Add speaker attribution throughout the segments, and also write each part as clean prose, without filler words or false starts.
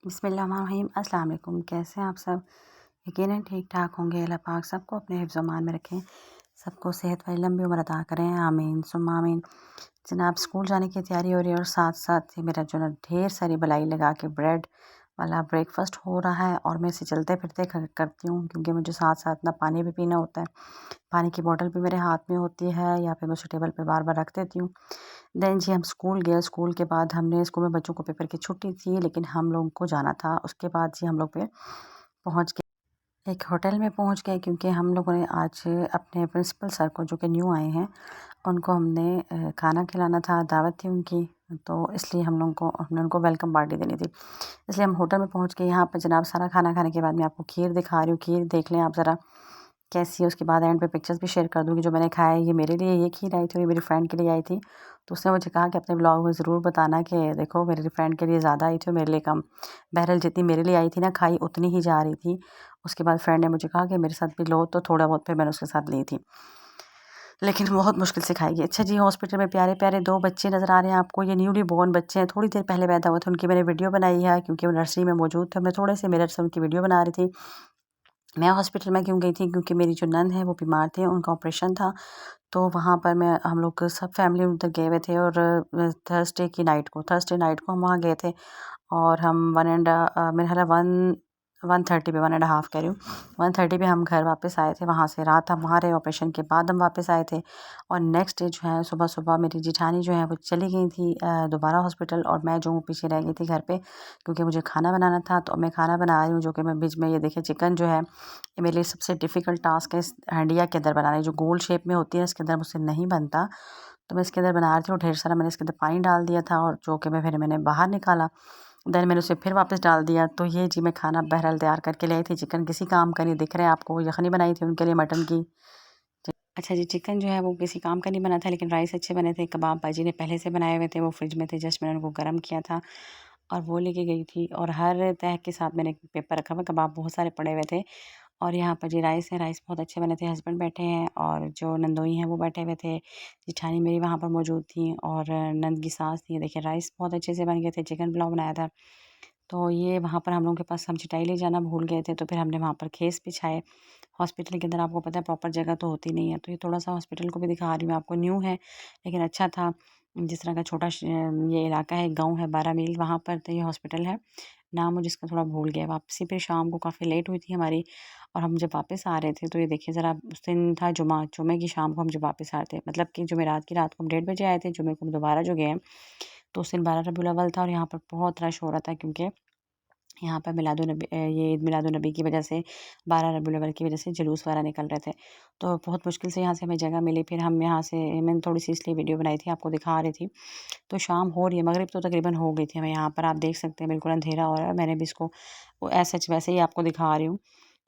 Speaker 1: बिस्मिल्लाहिर्रहमानिर्रहीम। अस्सलाम वालेकुम। कैसे हैं आप सब? यकीनन ठीक ठाक होंगे। अल्लाह पाक सबको अपने हिफ्ज़-ओ-मान में रखें, सबको सेहत वाली लंबी उम्र अता करें, आमीन सुम्मा आमीन। जनाब स्कूल जाने की तैयारी हो रही है और साथ साथ ही मेरा जो ना ढेर सारी बलाई लगा के ब्रेड वाला ब्रेकफास्ट हो रहा है और मैं इसे चलते फिरते करती हूँ क्योंकि मुझे साथ साथ ना पानी भी पीना होता है। पानी की बोतल भी मेरे हाथ में होती है या फिर मैं उसे टेबल पे बार बार रख देती हूँ। देन जी हम स्कूल गए। स्कूल के बाद हमने स्कूल में बच्चों को पेपर की छुट्टी थी लेकिन हम लोगों को जाना था। उसके बाद जी हम लोग फिर पहुँच गए, एक होटल में पहुँच गए क्योंकि हम लोगों ने आज अपने प्रिंसिपल सर को, जो कि न्यू आए हैं, उनको हमने खाना खिलाना था, दावत थी उनकी। तो इसलिए हमने उनको वेलकम पार्टी देनी थी। इसलिए हम होटल में पहुँच गए। यहाँ पर जनाब सारा खाना खाने के बाद मैं आपको खीर दिखा रही हूँ। खीर देख लें आप ज़रा कैसी है। उसके बाद एंड पे पिक्चर्स भी शेयर कर दूँगी जो मैंने खाया है। ये मेरे लिए ये खीर आई थी और ये मेरी फ्रेंड के लिए आई थी। तो उसने मुझे कहा कि अपने ब्लॉग में ज़रूर बताना कि देखो मेरी फ्रेंड के लिए ज़्यादा आई थी और मेरे लिए कम। बहरहाल जितनी मेरे लिए आई थी ना, खाई उतनी ही जा रही थी। उसके बाद फ्रेंड ने मुझे कहा कि मेरे साथ भी लो, तो थोड़ा बहुत फिर मैंने उसके साथ ली थी, लेकिन बहुत मुश्किल से खाएगी। अच्छा जी, हॉस्पिटल में प्यारे प्यारे 2 बच्चे नज़र आ रहे हैं आपको। ये न्यूली बॉर्न बच्चे हैं, थोड़ी देर पहले पैदा हुए थे। उनकी मैंने वीडियो बनाई है क्योंकि वो नर्सरी में मौजूद थे। मैं थोड़े से मिरर से उनकी वीडियो बना रही थी। मैं हॉस्पिटल में क्यों गई थी? क्योंकि मेरी जो नंद है वो बीमार थे, उनका ऑपरेशन था। तो वहाँ पर हम लोग सब फैमिली उधर गए हुए थे और थर्सडे नाइट को हम वहाँ गए थे और हम मेरा ख़्याल है 1:30 पे, 1.5 कह रही हूँ, 1:30 पे हम घर वापस आए थे। वहाँ से रात हम वहाँ रहे, ऑपरेशन के बाद हम वापस आए थे। और नेक्स्ट डे जो है सुबह सुबह मेरी जेठानी जो है वो चली गई थी दोबारा हॉस्पिटल और मैं जो हूँ पीछे रह गई थी घर पे क्योंकि मुझे खाना बनाना था। तो मैं खाना बना रही हूँ, जो कि मैं बीच में ये देखिए चिकन जो है, ये मेरे लिए सबसे डिफ़िकल्ट टास्क है इस हंडिया के अंदर बनाना। जो गोल शेप में होती है इसके अंदर मुझसे नहीं बनता। तो मैं इसके अंदर बना रही थी और ढेर सारा मैंने इसके अंदर पानी डाल दिया था और जो कि मैंने बाहर निकाला। देन मैंने उसे फिर वापस डाल दिया। तो ये जी मैं खाना बहरहाल तैयार करके ले आई थी। चिकन किसी काम का नहीं, दिख रहा है आपको, यखनी बनाई थी उनके लिए मटन की। अच्छा जी, चिकन जो है वो किसी काम का नहीं बना था लेकिन राइस अच्छे बने थे। कबाब बाजी ने पहले से बनाए हुए थे, वो फ्रिज में थे, जस्ट मैंने उनको गर्म किया था और वो लेके गई थी। और हर तह के साथ मैंने पेपर रखा हुआ, कबाब बहुत सारे पड़े हुए थे। और यहाँ पर जी राइस है, राइस बहुत अच्छे बने थे। हस्बैंड बैठे हैं और जो नंदोई हैं वो बैठे हुए थे। जेठानी मेरी वहाँ पर मौजूद थी और नंद की सास थी। देखिए राइस बहुत अच्छे से बन गए थे। चिकन पुलाव बनाया था। तो ये वहाँ पर हम लोगों के पास हम चटाई ले जाना भूल गए थे, तो फिर हमने वहाँ पर खेस बिछाए। हॉस्पिटल के अंदर आपको पता है प्रॉपर जगह तो होती नहीं है, तो ये थोड़ा-सा हॉस्पिटल को भी दिखा रही हूँ आपको। न्यू है लेकिन अच्छा था। जिस तरह का ये इलाका है, गाँव है 12 मील, वहाँ पर तो ये हॉस्पिटल है। नाम मुझे इसका थोड़ा भूल गया। वापसी पे शाम को काफ़ी लेट हुई थी हमारी और हम जब वापस आ रहे थे तो ये देखिए ज़रा, उस दिन था जुमा, जुमे की शाम को हम जब वापस आ रहे थे, मतलब कि जुमेरात की रात को हम 1:30 बजे आए थे, जुमे को हम दोबारा जो गए हैं, तो उस दिन 12 रबीउल अव्वल था और यहाँ पर बहुत रश हो रहा था क्योंकि यहाँ पर ये ईद मिलादुन्नबी की वजह से 12 रबीउल अव्वल की वजह से जुलूस वगैरह निकल रहे थे। तो बहुत मुश्किल से यहाँ से हमें जगह मिली। फिर हम यहाँ से, मैंने थोड़ी-सी इसलिए वीडियो बनाई थी, आपको दिखा रही थी। तो शाम हो रही है, मगरिब तो तकरीबन हो गई थी हमें। यहाँ पर आप देख सकते हैं बिल्कुल अंधेरा हो रहा है। मैंने भी इसको वो एज़ सच वैसे ही आपको दिखा रही हूँ।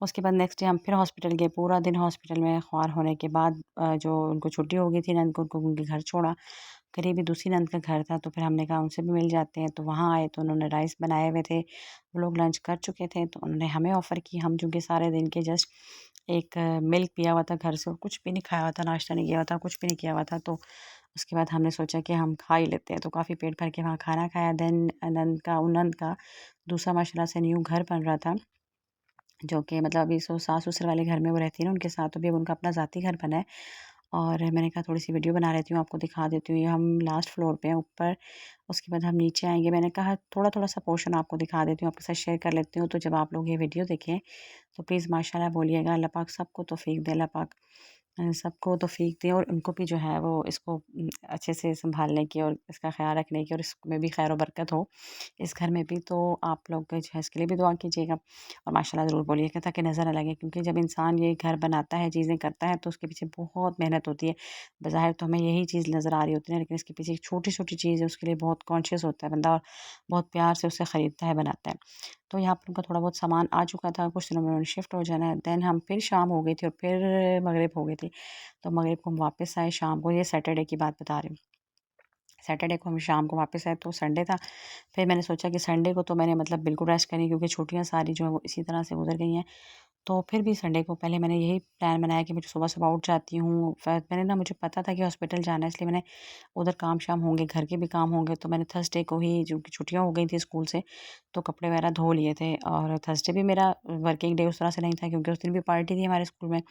Speaker 1: उसके बाद नेक्स्ट डे हम फिर हॉस्पिटल गए। पूरा दिन हॉस्पिटल में ख्वार होने के बाद जो उनको छुट्टी हो गई थी नंद को, उनको उनके घर छोड़ा। करीबी दूसरी नंद का घर था तो फिर हमने कहा उनसे भी मिल जाते हैं। तो वहाँ आए तो उन्होंने राइस बनाए हुए थे। वो लोग लंच कर चुके थे तो उन्होंने हमें ऑफ़र की। हम चूँकि सारे दिन के जस्ट एक मिल्क पिया हुआ था घर से और कुछ भी नहीं खाया हुआ था, नाश्ता नहीं किया हुआ था, कुछ भी नहीं किया हुआ था। तो उसके बाद हमने सोचा कि हम खा ही लेते हैं, तो काफ़ी पेट भर के वहाँ खाना खाया। देन नंद का दूसरा माशाल्लाह से न्यू घर बन रहा था, जो कि मतलब अभी सास-ससुर वाले घर में वो रहती है ना उनके साथ, तो अभी अब उनका अपना ज़ाती घर बना है। और मैंने कहा थोड़ी-सी वीडियो बना लेती हूँ, आपको दिखा देती हूँ। ये हम लास्ट फ्लोर पे हैं ऊपर, उसके बाद हम नीचे आएँगे। मैंने कहा थोड़ा-थोड़ा सा पोर्शन आपको दिखा देती हूँ, आपके साथ शेयर कर लेती हूँ। तो जब आप लोग ये वीडियो देखें तो प्लीज़ माशाल्लाह बोलिएगा। अल्लाह पाक सबको तौफ़ीक दे, अल्लाह पाक सबको तौफ़ीक दे और उनको भी जो है वो इसको अच्छे से सँभालने की और इसका ख़्याल रखने की और इसमें भी खैर व बरकत हो, इस घर में भी। तो आप लोग जो है इसके लिए भी दुआ कीजिएगा और माशाल्लाह ज़रूर बोलिएगा ताकि नज़र ना लगे, क्योंकि जब इंसान ये घर बनाता है, चीज़ें करता है, तो उसके पीछे बहुत मेहनत होती है। बज़ाहिर तो हमें यही चीज़ नज़र आ रही होती है, लेकिन इसके पीछे एक छोटी-छोटी चीज़ है, उसके लिए बहुत कॉन्शियस होता है बंदा और बहुत प्यार से उसे ख़रीदता है, बनाता है। तो यहाँ पर उनका थोड़ा बहुत सामान आ चुका था, कुछ दिनों में उन्होंने शिफ्ट हो जाना है। देन हम फिर शाम हो गई थी और फिर मगरिब हो गई थी। तो मगरिब को हम वापस आए शाम को, ये सैटरडे की बात बता रही हूँ। सैटरडे को हम शाम को वापस आए तो संडे था। फिर मैंने सोचा कि संडे को तो मैंने मतलब बिल्कुल रेस्ट करी क्योंकि छुट्टियाँ सारी जो है वो इसी तरह से गुज़र गई हैं। तो फिर भी संडे को पहले मैंने यही प्लान बनाया कि मैं सुबह-सुबह उठ जाती हूँ। मैंने ना मुझे पता था कि हॉस्पिटल जाना है, इसलिए मैंने उधर काम-शाम होंगे, घर के भी काम होंगे, तो मैंने थर्सडे को ही, जो कि छुट्टियाँ हो गई थी स्कूल से, तो कपड़े वगैरह धो लिए थे। और थर्सडे भी मेरा वर्किंग डे उस तरह से नहीं था, क्योंकि उस दिन भी पार्टी थी हमारे स्कूल में।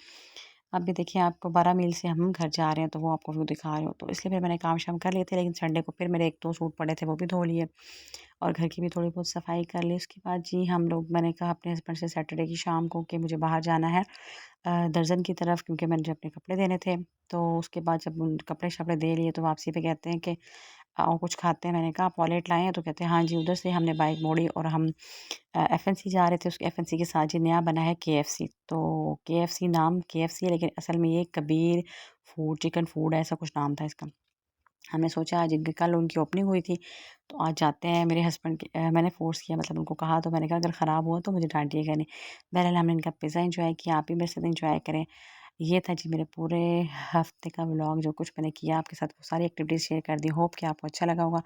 Speaker 1: अभी देखिए, आपको 12 मील से हम घर जा रहे हैं, तो वो आपको व्यू दिखा रही हूँ। तो इसलिए फिर मैंने काम-शाम कर लिए थे, लेकिन संडे को फिर मेरे 1-2 सूट पड़े थे, वो भी धो लिए और घर की भी थोड़ी बहुत सफाई कर ली। उसके बाद जी हम लोग, मैंने कहा अपने हस्बैंड से सैटरडे की शाम को कि मुझे बाहर जाना है दर्जन की तरफ, क्योंकि मुझे अपने कपड़े देने थे। तो उसके बाद जब उन कपड़े-शपड़े दे लिए, तो वापसी पे कहते हैं कि आओ कुछ खाते हैं। मैंने कहा आप वॉलेट लाए हैं? तो कहते हैं हाँ जी। उधर से हमने बाइक मोड़ी और हम एफएनसी जा रहे थे। उस एफएनसी के साथ जी नया बना है केएफसी। तो केएफसी नाम केएफसी है, लेकिन असल में ये कबीर फूड, चिकन फूड, ऐसा कुछ नाम था इसका। हमने सोचा आज, इनकी कल उनकी ओपनिंग हुई थी, तो आज जाते हैं। मेरे हस्बैंड के मैंने फ़ोर्स किया, मतलब उनको कहा, तो मैंने कहा अगर ख़राब हुआ तो मुझे डाँटिएगा नहीं। बहरहाल हमने इनका पिज़्ज़ा एन्जॉय किया, आप भी मेरे साथ एन्जॉय करें। ये था जी मेरे पूरे हफ़्ते का व्लॉग, जो कुछ मैंने किया आपके साथ, वो सारी एक्टिविटीज़ शेयर कर दी। होप कि आपको अच्छा लगा होगा।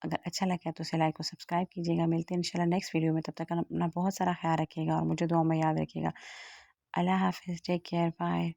Speaker 1: अगर अच्छा लगा है तो इसे लाइक और सब्सक्राइब कीजिएगा। मिलते हैं इंशाल्लाह नेक्स्ट वीडियो में, तब तक अपना बहुत सारा ख़्याल रखिएगा और मुझे दुआ में याद रखिएगा। अल्लाह हाफ़िज़, टेक केयर, बाय।